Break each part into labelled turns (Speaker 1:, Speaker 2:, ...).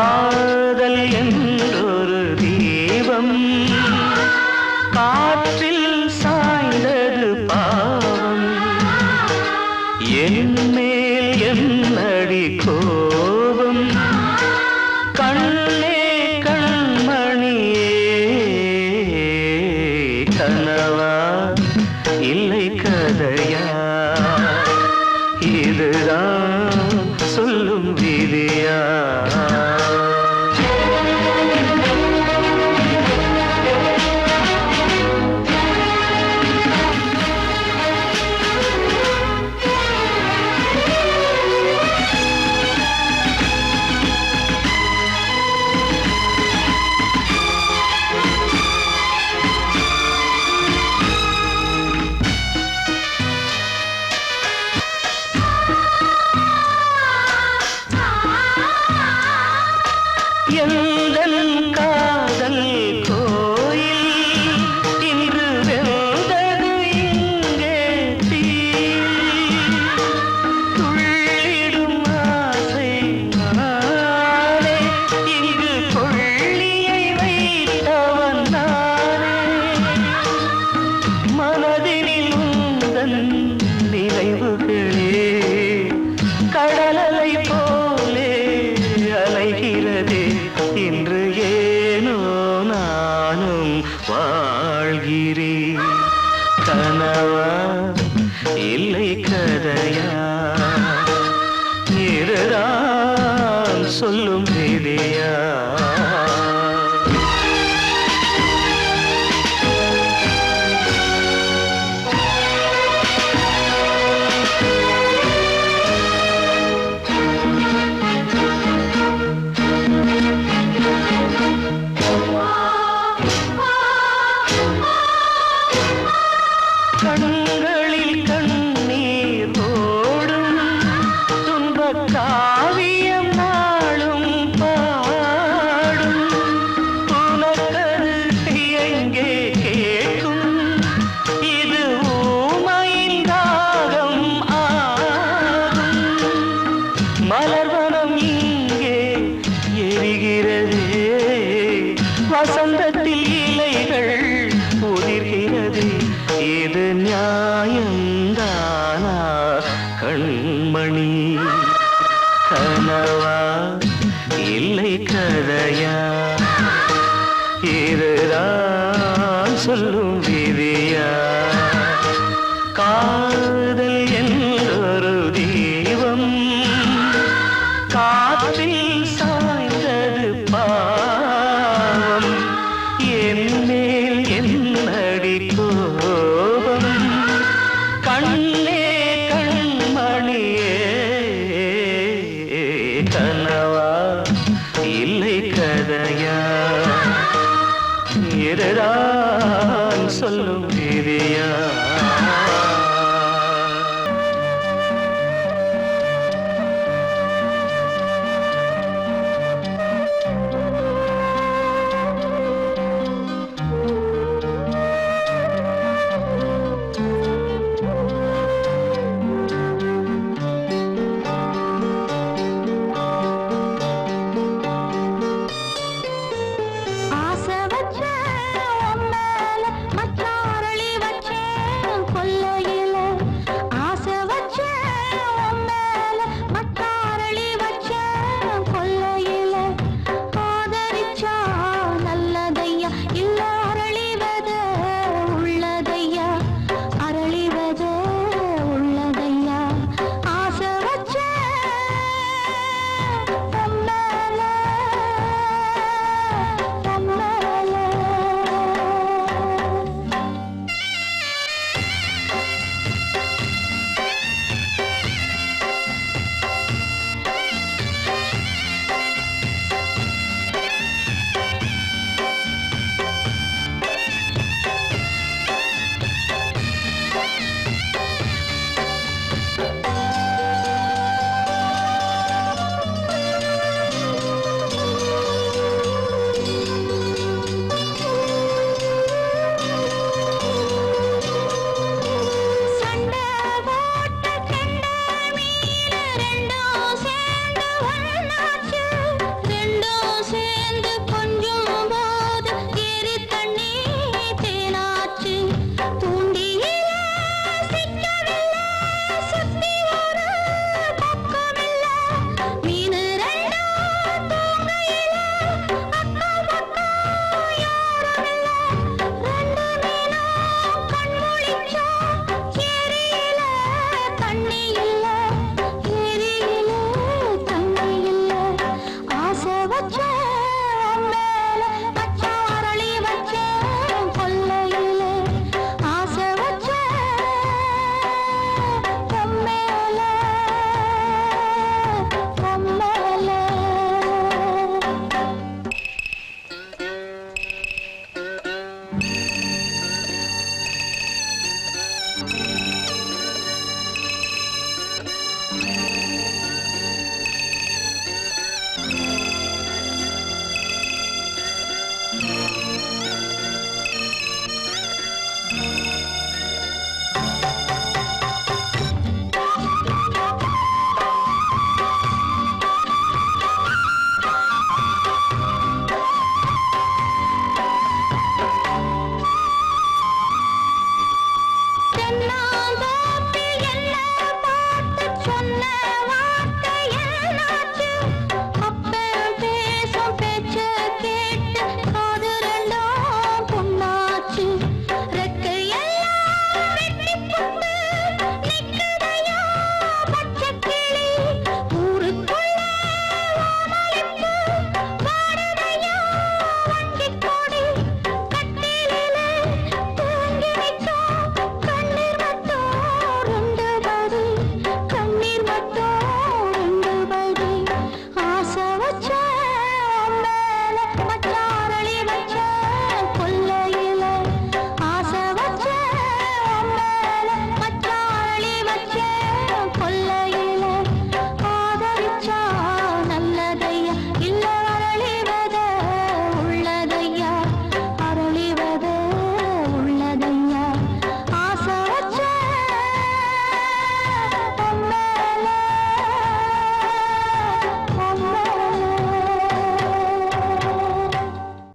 Speaker 1: காதல் என்றொரு தீபம் காற்றில் சாய்ந்தது பாவம் என் மேல் என்னடி கோபம் கண்ணே கண்மணியே கனவா இல்லை கதையா இதுதான் சொல்லும் விதியா எந்தன் காதல் கோயில் இன்று வெந்தது இங்கே தீ துள்ளிடும் ஆசை நானே இங்கு கொள்ளியை வைத்தவன் நானே மனதினில் உந்தன் நினைவுகளே கடலலை போலே அலைகிறதே இன்று ஏனோ நானும் வாழ்கிறேன் கனவா இல்லை கதையா இதுதான் சொல்லும் விதியா கண்களில் கண்ணீர் ஓடும் துன்பக் காவியம் நாளும் பாடும் உனக்கது எங்கே கேட்கும் இது ஊமையின் ராகம் ஆகும் மலர்வனம் இங்கே எரிகிறதே வசந்தத்தில் இலைகள் உதிர்கிறது இது நியாயந்தானா கண்மணி கனவா இல்லை கதையா இதுதான் சொல்லும் விதியா காதல் என்றொரு தீபம் காற்றில் சாய்ந்தது பாவம் என் மேல் என்னடி கோபம் கண்ணே கண்மணியே கனவா இல்லை கதையா இதுதான் சொல்லும் விதியா
Speaker 2: ஆசை வச்ச உன் மேல மச்சாரளி வச்சே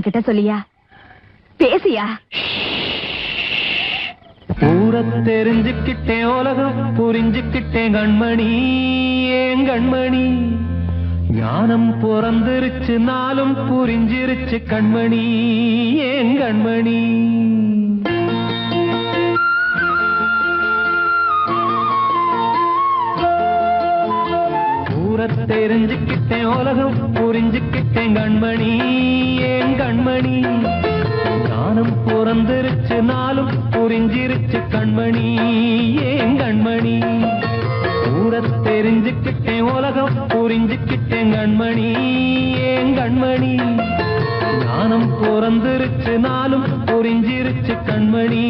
Speaker 2: கிட்ட சொல்லியா பேசியா
Speaker 1: ஊர தெரிஞ்சுக்கிட்டேன் உலகம் புரிஞ்சுக்கிட்டேன் கண்மணி ஏன் கண்மணி ஞானம் பிறந்திருச்சு நாளும் புரிஞ்சிருச்சு கண்மணி ஏன் கண்மணி ஊர தெரிஞ்சுக்கிட்டேன் உலகம் புரிஞ்சுக்கிட்டேன் கண்மணி ஏன் கண்மணி ஞானம் பிறந்திருச்சு நாளும் புரிஞ்சிருச்சு கண்மணி ஏன் கண்மணி ஊர தெரிஞ்சுக்கிட்டேன் உலகம் புரிஞ்சுக்கிட்டேன் கண்மணி ஏன் கண்மணி ஞானம் பிறந்திருச்சு நாளும் புரிஞ்சிருச்சு கண்மணி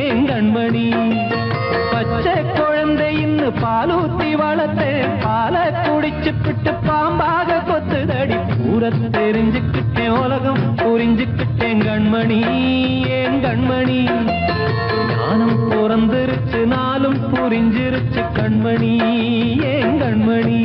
Speaker 1: ஏன் கண்மணி பச்சை குழந்தை இன்னும் பாலூத்தி வளர்த்து பாலை குடிச்சு பிட்டு பாம்பாக கொத்துதடி ஊர தெரிஞ்சுக்கிட்டேன் உலகம் புரிஞ்சுக்கிட்டேன் கண்மணி ஏன் கண்மணி ஞானம் பிறந்திருச்சு நாளும் புரிஞ்சிருச்சு கண்மணி ஏன் கண்மணி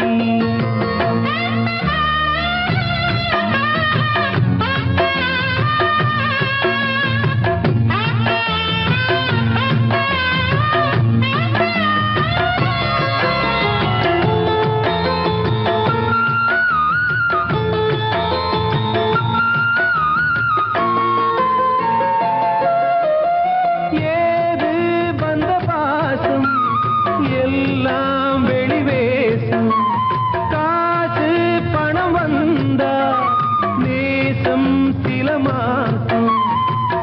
Speaker 1: எல்லாம் வெளிவேசம் காசு பணம் வந்தா நேசம் சில மாசம்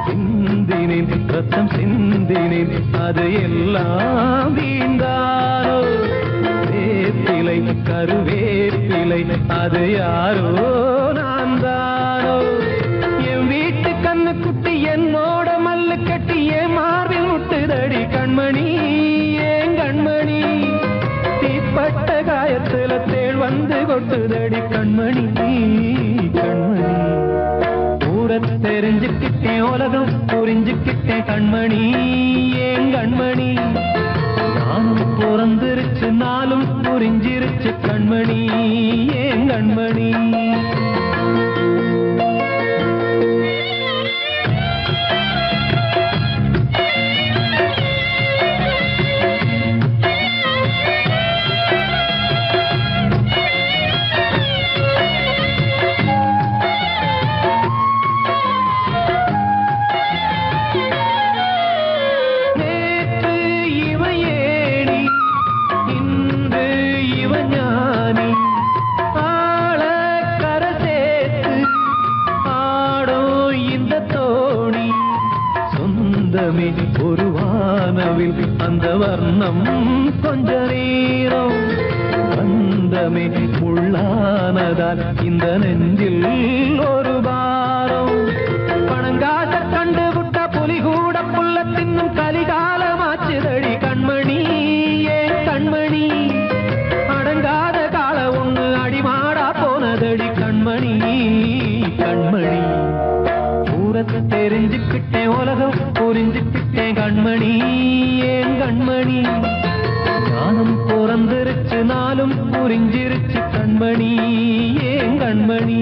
Speaker 1: சிந்தினேன் ரத்தம் சிந்தினேன் அது எல்லாம் வீண்டாரோ வேப்பிலை கருவேப்பிலை அது யாரோ நான் தானோ என் வீட்டு கண்ணு குட்டி என்னோட மல்லு கட்டி என் மார்பில் முட்டுதடி கண்மணி கண்மணி தீப்பட்ட காயத்துல தேள் வந்து கொட்டுதடி கண்மணி கண்மணி ஊர தெரிஞ்சுக்கிட்டேன் உலகம் புரிஞ்சுக்கிட்டேன் கண்மணி ஏன் கண்மணி நானும் பிறந்திருச்சு நாளும் புரிஞ்சிருச்சு கண்மணி ஏன் கண்மணி அந்தமே ஒரு வானவில் அந்த வர்ணம் கொஞ்ச நேரம் அந்தமே உள்ளானதால் இந்த நெஞ்சில் ஒரு பாரம் பணங்காச கண்டு விட்ட புலி கூட புல்ல தின்னும் கலிகாலமாச்சுதடி கண்மணி ஏன் கண்மணி அடங்காத கால ஒண்ணு அடிமாடா போனதடி கண்மணி கண்மணி தூரத்தை தெரிஞ்சுக்கிட்டேன் உலகம் புரிஞ்சுக்கிட்டேன் கண்மணி ஏன் கண்மணி ஞானம் பிறந்திருச்சு நாளும் புரிஞ்சிருச்சு கண்மணி ஏன் கண்மணி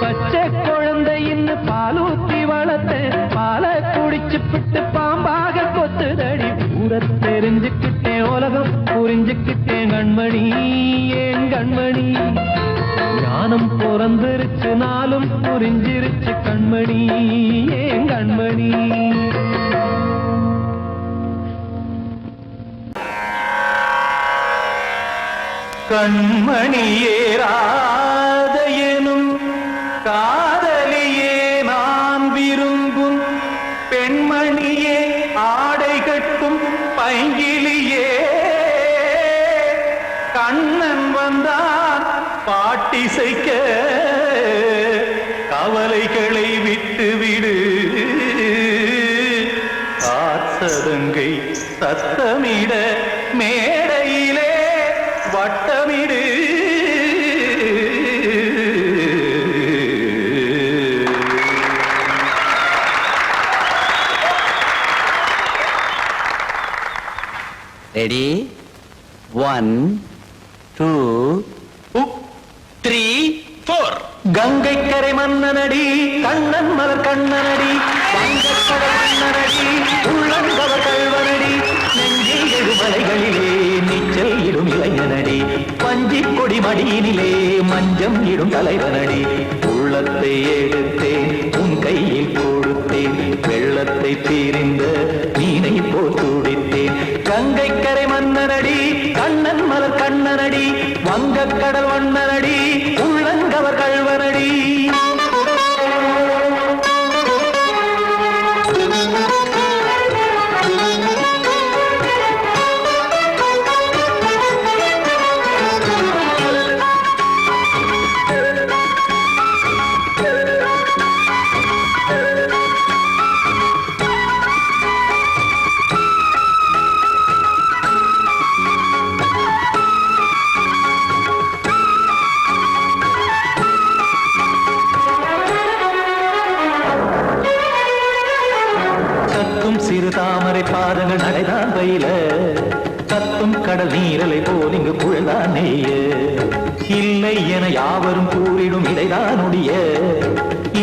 Speaker 1: பச்சை குழந்தையின்னு பாலூத்தி வளர்த்தேன் பாலை குடிச்சு பிட்டு பாம்பாக கொத்துதடி ஊரை தெரிஞ்சுக்கிட்டேன் உலகம் புரிஞ்சுக்கிட்டேன் கண்மணி ஏன் கண்மணி ஞானம் பிறந்திருச்சு நாளும் புரிஞ்சிருச்சு கண்மணி ஏன் கண்மணி கண்மணியே ராதையனும் காதலியே நான் விரும்பும் பெண்மணியே ஆடை கட்டும் பைங்கிலியே கண்ணன் வந்தான் பாட்டிசைக்க கவலைகளை விட்டுவிடு காத்ததங்கை சத்தமிட மேடையிலே வட்டமிடு
Speaker 3: ரெடி 1 2 3 4
Speaker 1: கங்கை கரை மன்னனடி கண்ணன் மலர் கண்ணனடி வங்கக்கடல் மன்னனடி உள்ளங்கவர் கல்வனடி நெஞ்சில் எழுமலைகளிலே நீச்சல் இடும் இளைஞனடி பஞ்சி கொடி மடியினிலே மஞ்சம் இடும் தலைவனடி உள்ளத்தை எடுத்தேன் உன் கையில் கொடுத்தேன் வெள்ளத்தை தீரிந்த மீனை போல் துடித்தேன் கங்கை கரை மன்னனடி கண்ணன் மலர் கண்ணனடி வங்கக்கடல் வண்ணனடி உள்ளங்கவர் கல்வனடி சிறு தாமரை பாதங்கள் நடைதான் பயில கத்தும் கடல் நீரலை போல் இங்கு குழல்தான் நெய்ய இல்லை என யாவரும் கூறிடும் இடைதான் உடைய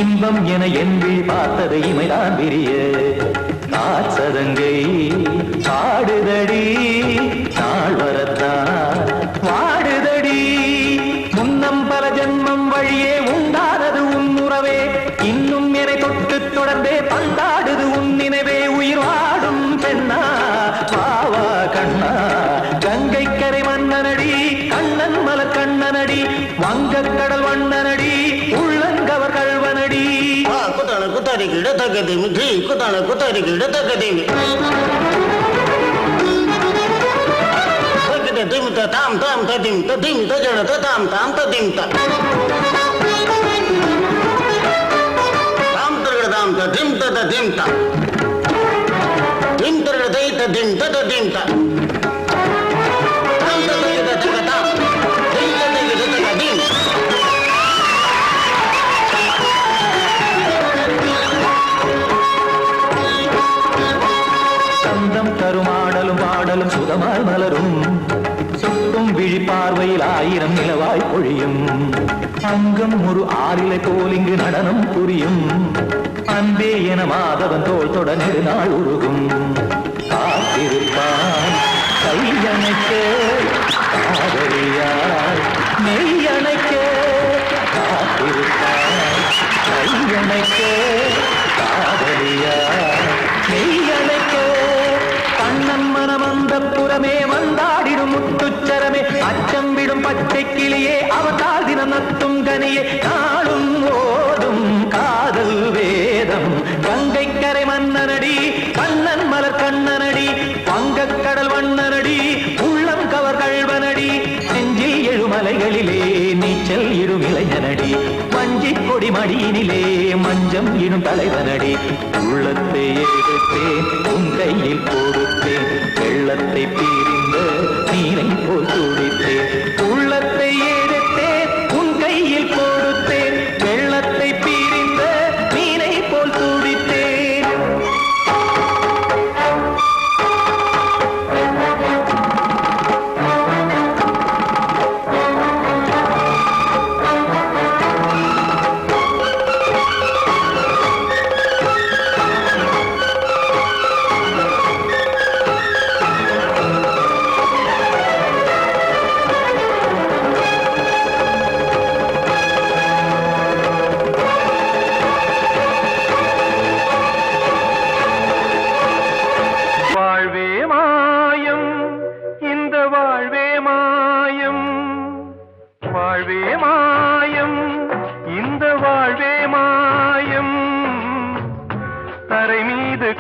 Speaker 1: இன்பம் என என்பி பார்த்தது இமைதான் விரிய காசதங்கை பாடுதடி நாள் வரத்தான் வாடுதடி முன்னம் பல ஜென்மம் வழியே உண்டானது உன் உறவே இன்னும் என்னை தொட்டு தொடர்ந்தே பந்தாடுது உன் நினைவே உயிர் வாடும் பெண்ணா பாவா கண்ணா கங்கை கரை மன்னனடி கண்ணன் மலர் கண்ணனடி வங்கக்கடல் வண்ணனடி உள்ளங்கவர் கல்வனடி
Speaker 3: குத்தான குத்தாரிக்கு இடத்தக்கதேமி ட்ரீ குத்தான குத்தாரிக்கு இடத்தக்கதேமி திமுத்த தாம் தாம் ததிம் ததிம் தஜன தாம் தாம் ததிம் தாம் தரகட தாம் ததிம் ததிம் தாம் திம் தரகட தை ததிம் ததிம் தாம் தாம் தரகட தக தாம் தை தரகட தகதிம்
Speaker 1: சந்தம் கருமாடலும் பாடலும் சுதமாய் மலரும் சுட்டும் விழி பார்வையில் ஆயிரம் நிலவாய் பொழியும் அங்கம் ஒரு ஆறிலை போல் இங்கு நடனம் புரியும் அன்பே என மாதவன் தோள் தொட நெடுநாள் உருகும் காத்திருப்பான் கையணைக்க காதலியாய் மெய்யணைக்க காத்திருப்பான் கையணைக்க காதலியாய் மெய்யணைக்க கண்ணன் மனம் அந்த புறமே வந்தாடிடும் முத்துச்சரமே அச்சம் விடும் பச்சை கிளியே அவதால் தினம் நத்தும் கனியே நாளும் ஓதும் காதல் வேதம் கங்கை கரை மன்னனடி கொடி மடியினிலே மஞ்சம் இடும் தலைவனடி உள்ளத்தை எடுத்தேன் உன் கையில் கொடுத்தேன் வெள்ளத்தை பிரிந்த நீரை போல் துடித்தேன் உள்ளத்தை எடுத்தேன் உன் கையில் கொடுத்தேன் வெள்ளத்தை பிரிந்த நீரை போல் துடித்தேன்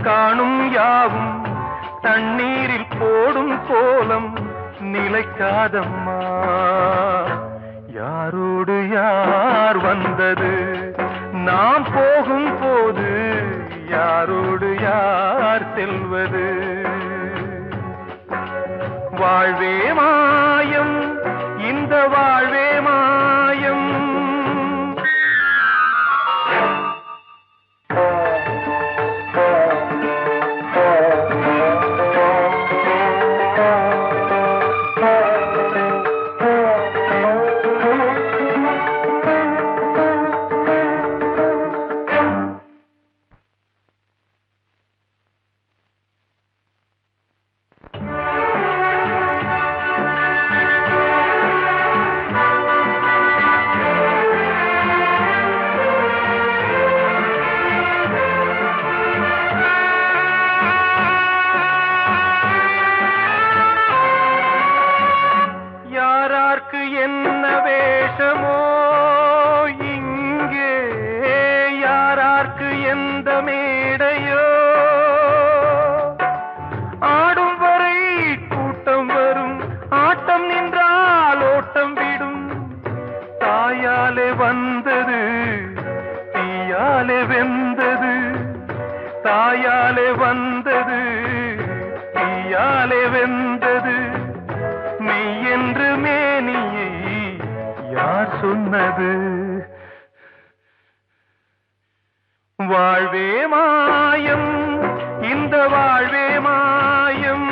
Speaker 1: காணும் யாவும் தண்ணீரில் போடும் கோலம் நிலைக்காதம்மா யாரோடு யார் வந்தது நாம் போகும் போது யாரோடு யார் செல்வது வாழ்வே மாயம் இந்த வாழ்வே மாயம் என்ன வேஷமோ இங்கே யாரார்க்கு எந்த மேடையோ ஆடும் வரை கூட்டம் வரும் ஆட்டம் நின்றால் ஓட்டம் விடும் தாயாலே வந்தது தீயாலே வெந்தது தாயாலே வந்தது தீயாலே வெந்தது மெய் என்று மேனியை யார் சொன்னது வாழ்வே மாயம் இந்த வாழ்வே மாயம்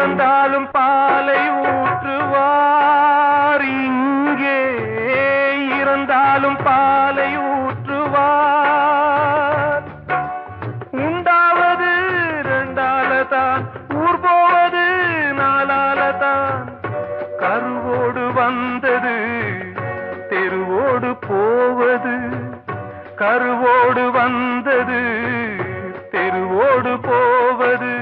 Speaker 1: இறந்தாலும் பாலை ஊற்றுவார் இங்கே இறந்தாலும் பாலை ஊற்றுவார் உண்டாவது ரெண்டாலதான் ஊர் போவது நாலாலதான் கருவோடு வந்தது தெருவோடு போவது கருவோடு வந்தது தெருவோடு போவது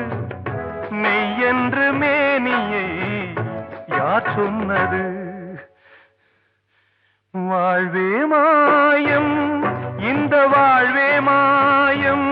Speaker 1: மெய் என்று மேனியை யார் சொன்னது வாழ்வே மாயம் இந்த வாழ்வே மாயம்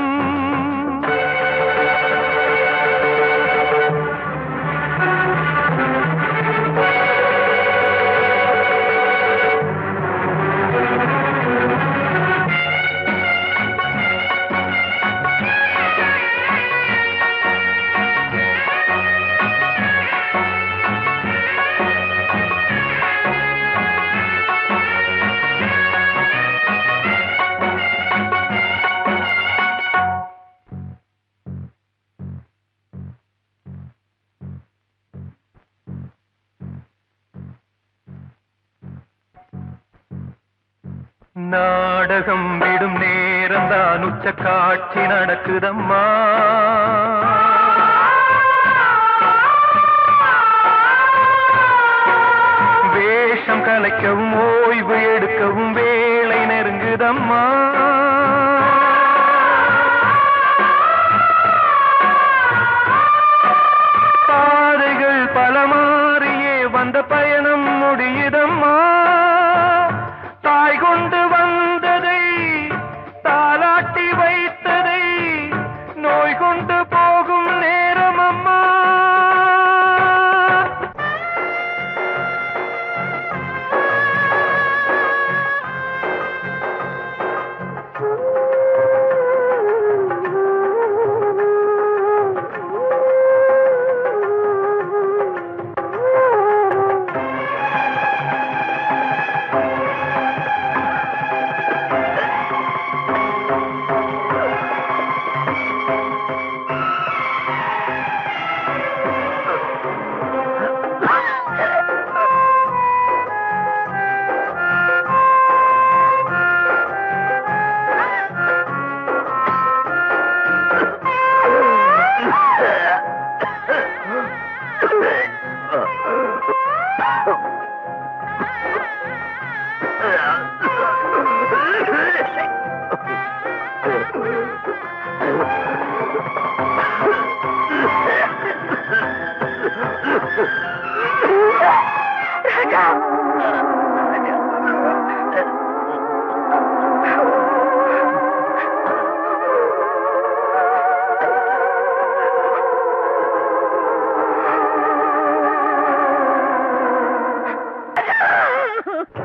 Speaker 1: நாடகம் விடும் நேரம் தான் உச்ச காட்சி நடக்குதம்மா கலைக்கவும் ஓய்வு எடுக்கவும் வேளை நெருங்குதம்மா. பாதைகள் பல மாறியே வந்த பயணம் முடியுதம்மா. தாய் கொண்டு வந்ததை தாலாட்டி வைத்ததை நோய் கொண்டு போகும் நேரம் அம்மா.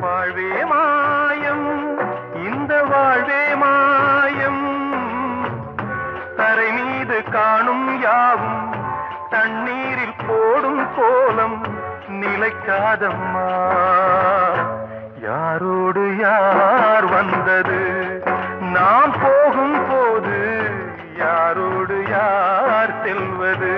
Speaker 1: வாழ்வே மாயம், இந்த வாழ்வே மாயம், தரை மீது காணும் யாவும் தண்ணீரில் போடும் கோலம் நிலைக்காதம்மா. யாரோடு யார் வந்தது நாம் போகும் போது, யாரோடு யார் செல்வது.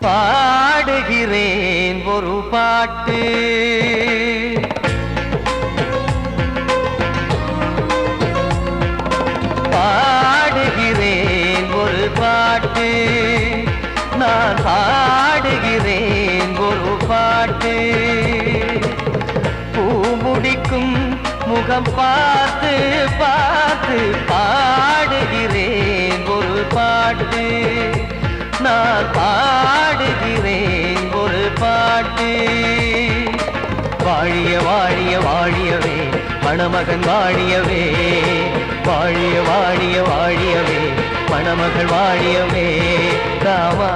Speaker 1: பாடுகிறேன் ஒரு பாட்டு, பாடுகிறேன் ஒரு பாட்டு, நான் பாடுகிறேன் ஒரு பாட்டு. பூ முடிக்கும் முகம் பார்த்து பார்த்து பாடுகிறேன் ஒரு பாட்டு, நான் பாடுகிறேன் ஒரு பாட்டு. வாழிய வாழிய வாழியவே மணமகன் வாழியவே, வாழிய வாழிய வாழியவே மணமகள் வாழியவே. ராமா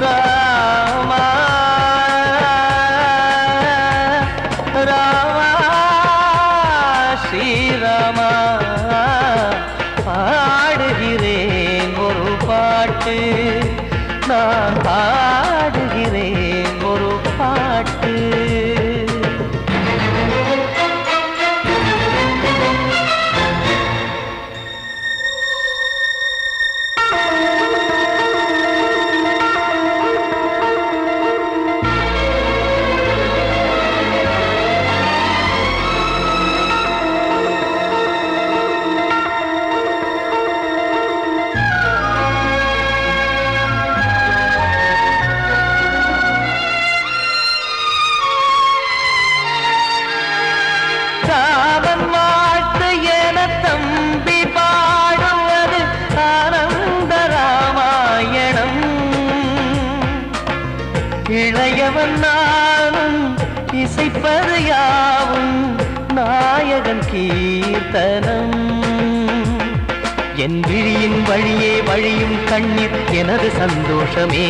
Speaker 1: ராமா ராமா ஸ்ரீராமா. பாடுகிறேன் ஒரு பாட்டு, நான் பாடுகிறேன் ஒரு பாட்டு. இளையவன் நானும் இசைப்பது யாவும் நாயகன் கீர்த்தனம். என் விழியின் வழியே வழியும் கண்ணீர் எனது சந்தோஷமே.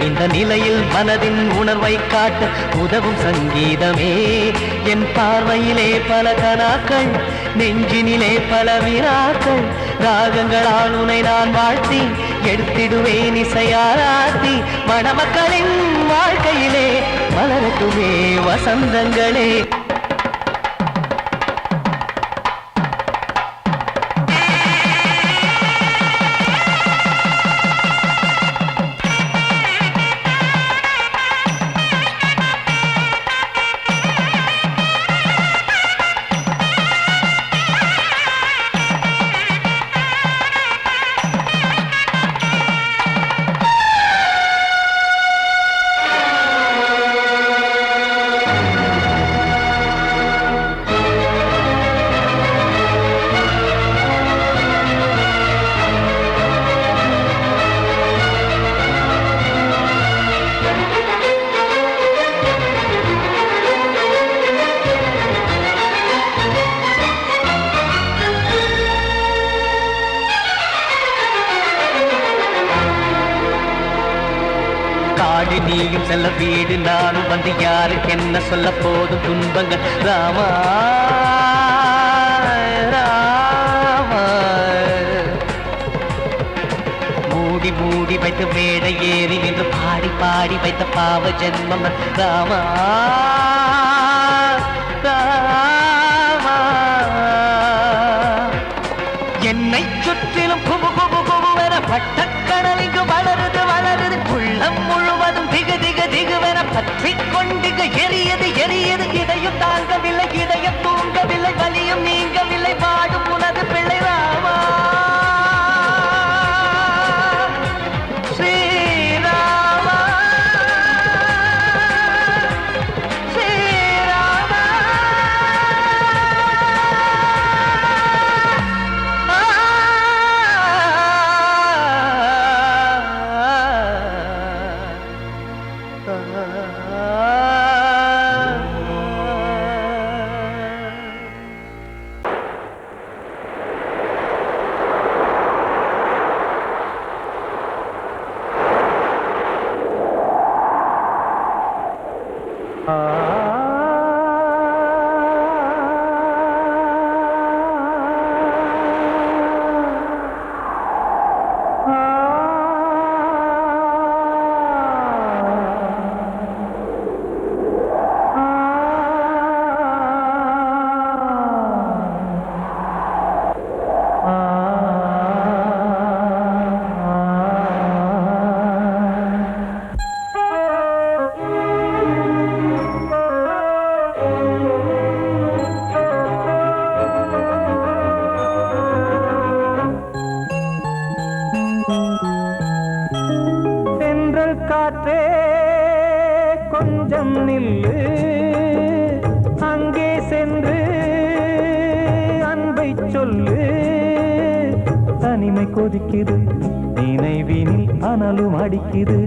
Speaker 1: இந்த நிலையில் மனதின் உணர்வை காட்ட உதவும் சங்கீதமே. என் பார்வையிலே பல கனாக்கள், நெஞ்சினிலே பல வினாக்கள். ராகங்களால் உனை நான் வாழ்த்தி எடுத்திடுவேன் இசையாராத்தி. மணமக்களின் வாழ்க்கையிலே மலரட்டுமே வசந்தங்களே.
Speaker 4: வாடி நீயும் செல்ல வீடு நானும் வந்து யாருக்கு என்ன சொல்ல போதும் துன்பங்கள் ராமா ராமா மூடி மூடி வைத்த மேடை ஏறி நின்று பாடி பாடி வைத்த பாவ ஜென்மம் ராமா ராமா என்னை சுற்றிலும் குபு குபு குபுவென பட்டக்கடல் இங்கு வளருது வளருது உள்ளம் முழுவதும் திகு திகு திகுவென பற்றி கொண்டிக எரியது எரியது இதையும் தாங்கவில்லை இதயம் தூங்கவில்லை வலியும் நீங்கவில்லை வாடும் உனது பிள்ளை ராமா ஸ்ரீராமா ஸ்ரீராமா
Speaker 1: காற்றே கொஞ்சம் நில்லு அங்கே சென்று அன்பை சொல்லு தனிமை கொதிக்குது நினைவினில் அனலும் அடிக்குது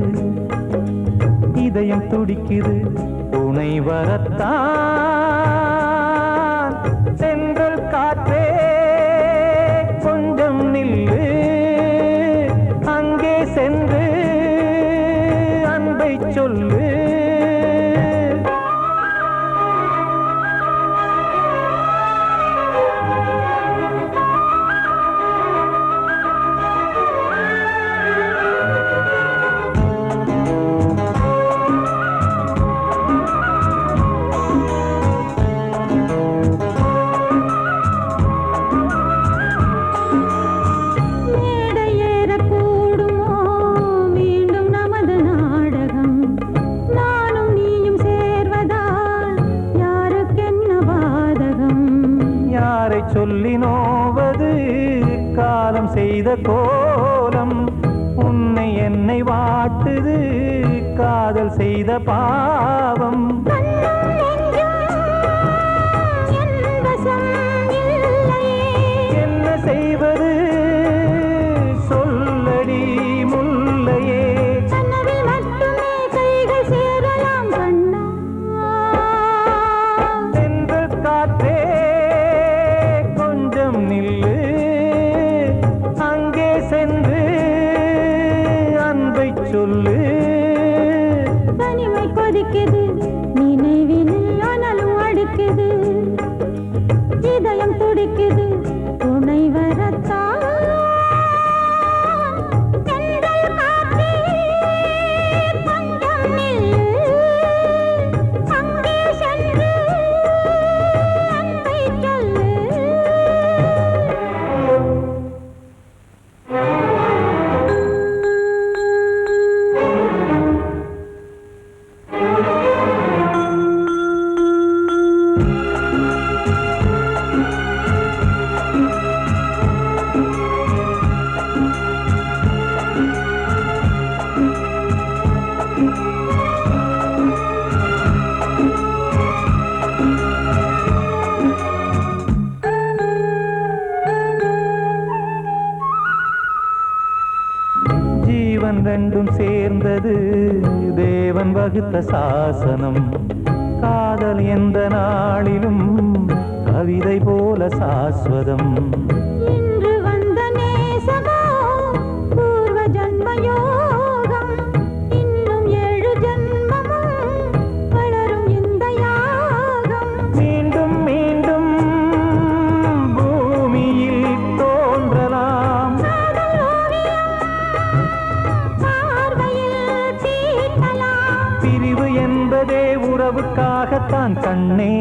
Speaker 1: இதயம் துடிக்குது துணை வரத்தான் சென்றல் காற்றே கொஞ்சம் நில்லு அங்கே சென்று அன்பை சொல்லு சொல்லி நோவது காலம் செய்த கோலம் உன்னை என்னை வாட்டுது காதல் செய்த பாவம் என்ன செய்வது சொல்லடி முல்லையே சென்றல் காற்றே நில்லு அங்கே சென்று அன்பை சொல்லு
Speaker 2: தனிமை கொதிக்குது நினைவினில் அனலும் அடிக்குது இதயம் துடிக்குது துணை வரத்தான் ரெண்டும் சேர்ந்தது தேவன் வகுத்த சாசனம் காதல் எந்த நாளிலும் கவிதை போல சாஸ்வதம் இன்று வந்த நேசமோ பூர்வ ஜன்ம யோகம் இன்னும் 7 வரத்தான் கண்ணே.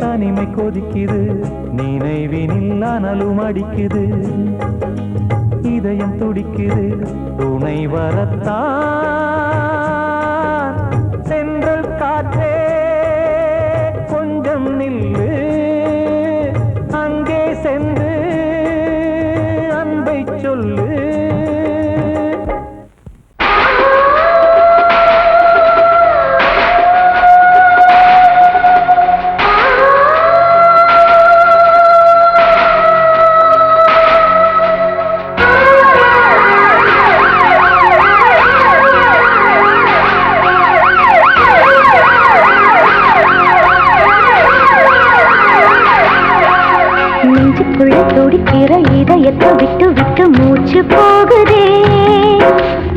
Speaker 2: தனிமை கொதிக்குது, நினைவினில் அனலும் அடிக்குது, இதயம் துடிக்குது, துணை வரத்தான். சென்றல் காற்றே கொஞ்சம் நில்லு, அங்கே சென்று அன்பை சொல்லு.
Speaker 5: துடிக்கிற இதயத்தை விட்டு விட்டு மூச்சு போகுதே,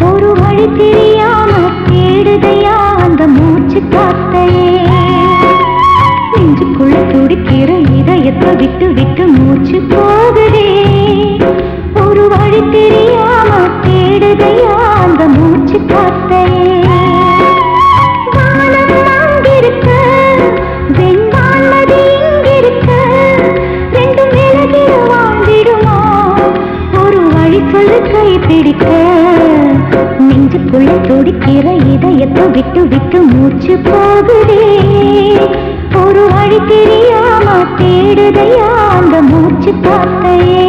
Speaker 5: ஒரு வழி தெரியாம தேடுதையா அந்த மூச்சு காத்தையே. நெஞ்சுக்குள்ள துடிக்கிற இதயத்தை விட்டு விட்டு மூச்சு போகுதே, ஒரு வழி தெரியாம தேடுதையா அந்த மூச்சு காத்தையே. வானம் அங்கிருக்க, வெண்வானது இங்கிருக்க, ரெண்டும் விலகி வாழ்ந்திடுமா, ஒரு வழி சொல்லு கை பிடிக்க. நெஞ்சுக்குள்ள துடிக்கிற இதயத்தை விட்டு விட்டு மூச்சு போகுதே, ஒரு வழி தெரியாம தேடுதையா அந்த மூச்சு காத்தையே.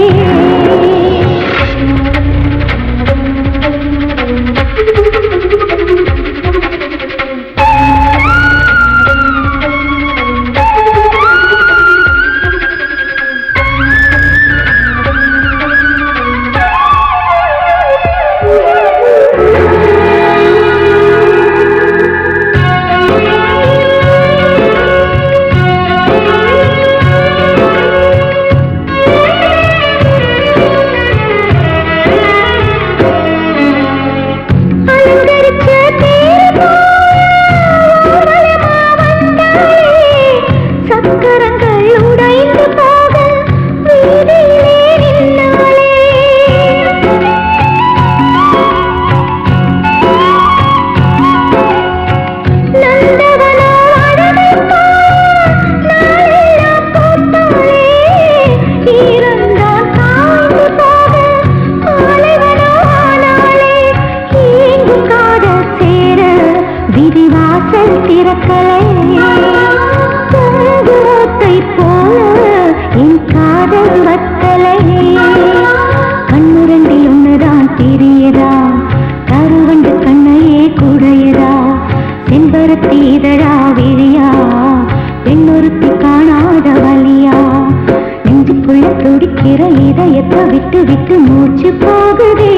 Speaker 5: இதயத்தை விட்டு விட்டு மூச்சு போகுதே,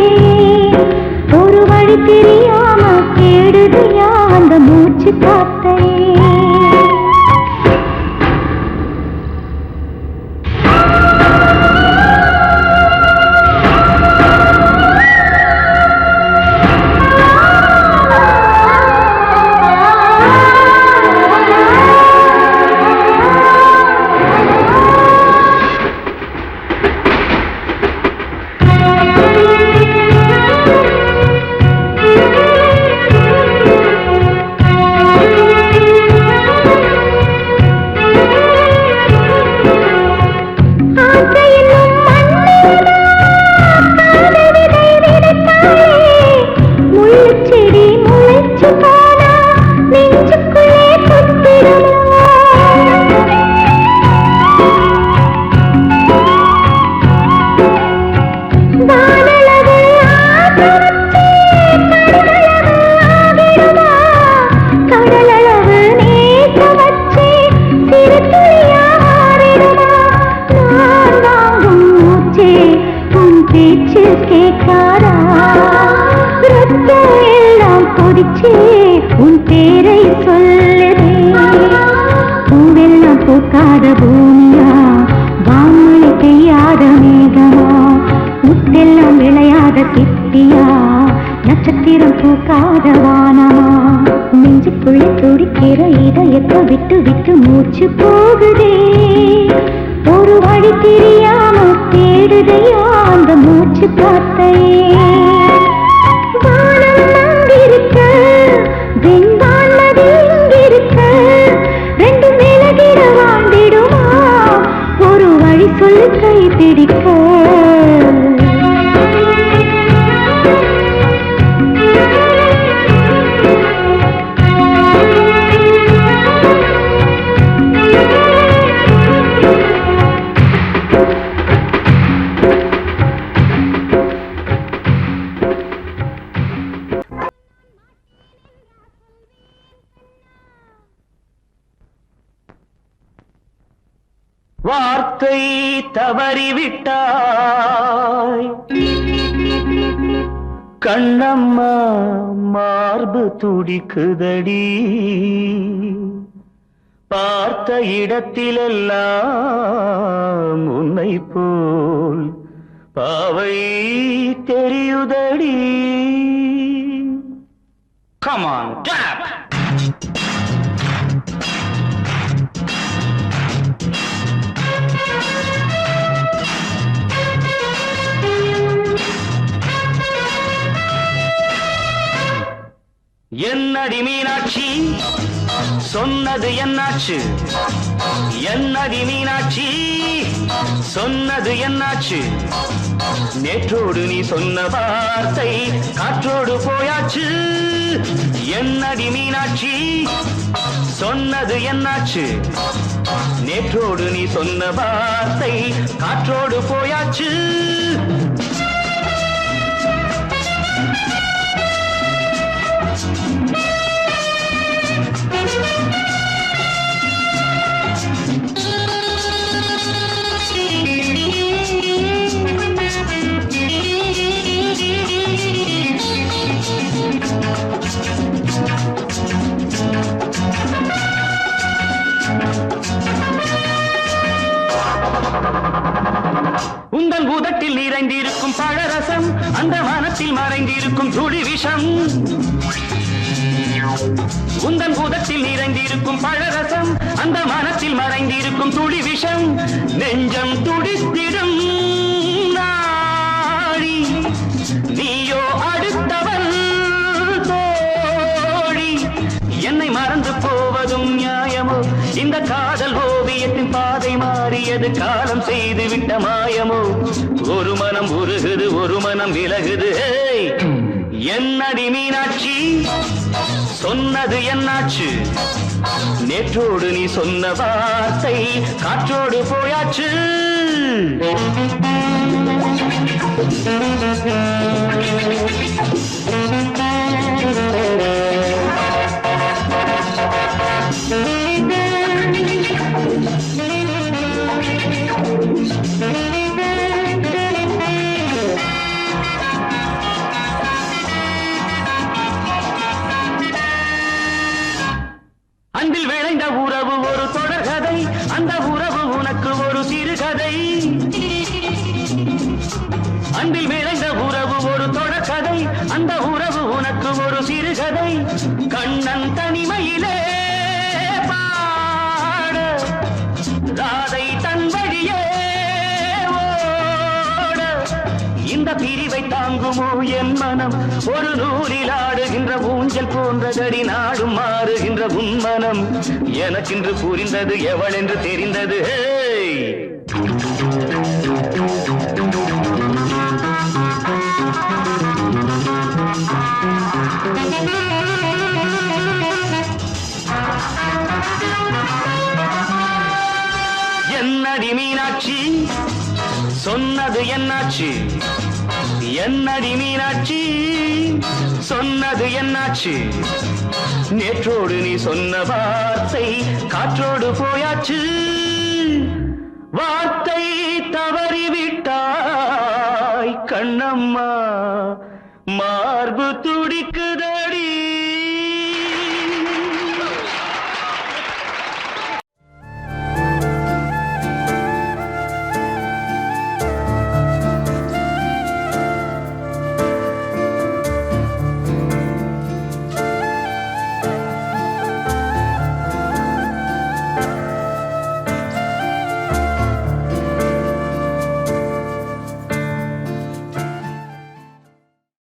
Speaker 5: ஒரு வழி தெரியாம தேடுதையா அந்த மூச்சு காத்தையே. உன் பேரை சொல்லுதே, பூவெல்லாம் பூக்காத பூமியா, வான்மழை பெய்யாத மேகமா, முத்தெல்லாம் விளையாத சிப்பியா, நட்சத்திரம் பூக்காத வானமா, நெஞ்சுக்குள்ள துடிக்கிற இதயத்தை விட்டு விட்டு மூச்சு போகுதே. ஒரு வழி தெரியாம தேடுதையா அந்த மூச்சு காத்தையே. வானம் அங்கிருக்க வெண்பான் நதி இங்கிருக்க ரெண்டு நிலகிட வாழ்ந்திடுமா ஒரு வழி சொல்லு கை பிடிக்க.
Speaker 1: வார்த்தை தவறிவிட்டாய் கண்ணம்மா மார்பு துடிக்குதடி. பார்த்த இடத்திலெல்லாம் உன்னை போல் பாவை தெரியுதடி. Come on, clap! என்னடி மீனாட்சி சொன்னது என்னாச்சு? என்னடி மீனாட்சி சொன்னது என்னாச்சு? நேற்றோடு நீ சொன்ன வார்த்தை காற்றோடு போயாச்சு. என்னடி மீனாட்சி சொன்னது என்னாச்சு? நேற்றோடு நீ சொன்ன வார்த்தை காற்றோடு போயாச்சு. உந்தன் பூதத்தில் நிறைந்திருக்கும் பழரசம் அந்த வானத்தில் மறைந்திருக்கும் துளி விஷம். உந்தன் பூதத்தில் நிறைந்திருக்கும் பழரசம் அந்த வானத்தில் மறைந்திருக்கும் துளி விஷம். நெஞ்சம் துடித்திடும் நாடி நீயோ அடுத்தவன் தோழி. என்னை மறந்து போவதும் நியாயமோ? இந்த காதல் ஓவியத்தின் பாதை மாறியது காலம் செய்து விட்ட மாயமோ? ஒரு மனம் உருகுது ஒரு மனம் விலகுது. என்னடி மீனாட்சி சொன்னது என்னாச்சு? நேற்றோடு நீ சொன்ன வார்த்தை காற்றோடு போயாச்சு. அன்பில் விளைந்த உறவு ஒரு தொடர்கதை அந்த உறவு உனக்கு ஒரு சிறுகதை. அன்பில் விளைந்த உறவு ஒரு தொடர்கதை அந்த உறவு உனக்கு ஒரு சிறுகதை. கண்ணன் தனிமையிலே பாட ராதை தன் வழியே ஓட. இந்த பிரிவை தாங்குமோ என் மனம்? ஒரு நூலில் ஆடுகின்ற ஊஞ்சல் போன்றதடி நாடும் மாறுகின்ற உன்மனம். எனக்கென்று புரிந்தது எவள் என்று தெரிந்தது. என்னடி மீனாட்சி சொன்னது என்னாச்சு? என்னடி மீனாட்சி சொன்னது என்னாச்சு? நேற்றோடு நீ சொன்ன வார்த்தை காற்றோடு போயாச்சு. வார்த்தை தவறிவிட்டாய் கண்ணம்மா